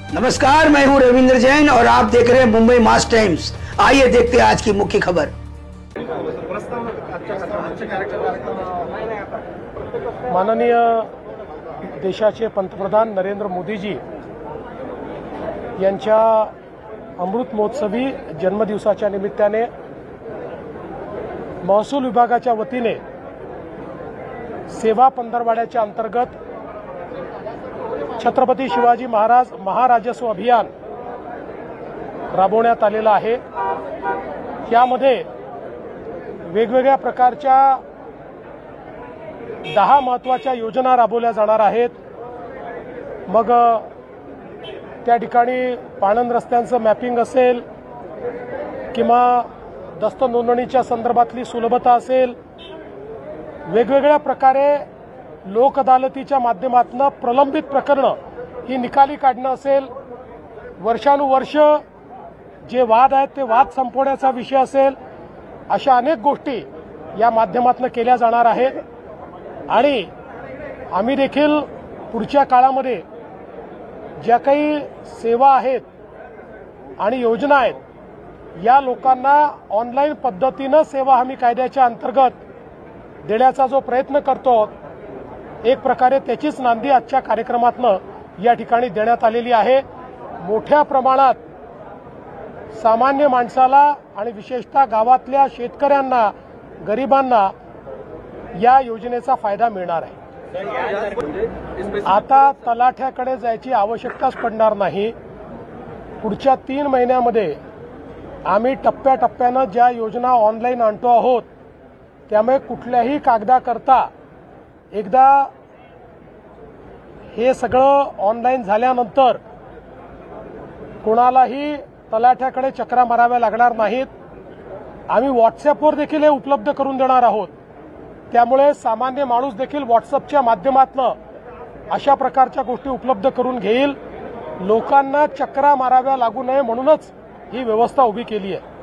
नमस्कार, मैं हूं रविंद्र जैन और आप देख रहे हैं मुंबई मास टाइम्स। आइए देखते हैं आज की मुख्य खबर। माननीय देशाचे पंतप्रधान नरेंद्र मोदीजी यांच्या अमृत महोत्सवी जन्मदिवसाच्या निमित्ताने महसूल विभागाच्या वतीने सेवा पंधरवाड्याच्या अंतर्गत छत्रपती शिवाजी महाराज महाराजस्व अभियान राबवण्यात आलेलं आहे। यामध्ये वेगवेगळ्या प्रकारच्या 10 महत्त्वाच्या योजना राबवल्या जाणार आहेत। मग त्या ठिकाणी पाणंद रस्त्यांचं मॅपिंग असेल किंवा दस्त नोंदणीच्या संदर्भातली सुलभता असेल, वेगवेगळ्या प्रकारे लोक अदालतीच्या माध्यमातून प्रलंबित प्रकरणं ही निकाली काढणं असेल, वर्षानुवर्ष जे वाद आहेत ते वाद संपवण्याचा विषय असेल, अशा अनेक गोष्टी या माध्यमातून केल्या जाणार आहेत। आणि आम्ही देखील पुढच्या काळामध्ये ज्या काही सेवा आहेत आणि योजना आहेत, या लोकांना ऑनलाईन पद्धतीनं सेवा हमी कायद्याच्या अंतर्गत देण्याचा जो प्रयत्न करतो, एक प्रकारे त्याचीच नांदी आजच्या कार्यक्रमातनं या ठिकाणी देण्यात आलेली आहे। मोठ्या प्रमाणात सामान्य माणसाला आणि विशेषतः गावातल्या शेतकऱ्यांना, गरिबांना या योजनेचा फायदा मिळणार आहे। आता तलाठ्याकडे जायची आवश्यकताच पडणार नाही। पुढच्या 3 महिन्यामध्ये आम्ही टप्प्याटप्प्यानं ज्या योजना ऑनलाईन आणतो आहोत, त्यामुळे कुठल्याही कागदाकरता एकदा हे सगळं ऑनलाईन झाल्यानंतर कोणालाही तलाठ्याकडे चक्रा माराव्या लागणार नाहीत। आम्ही व्हॉट्सअपवर देखील हे उपलब्ध करून देणार आहोत। त्यामुळे सामान्य माणूस देखील व्हॉट्सअपच्या माध्यमातून अशा प्रकारच्या गोष्टी उपलब्ध करून घेईल। लोकांना चक्रा माराव्या लागू नये म्हणूनच ही व्यवस्था उभी केली आहे।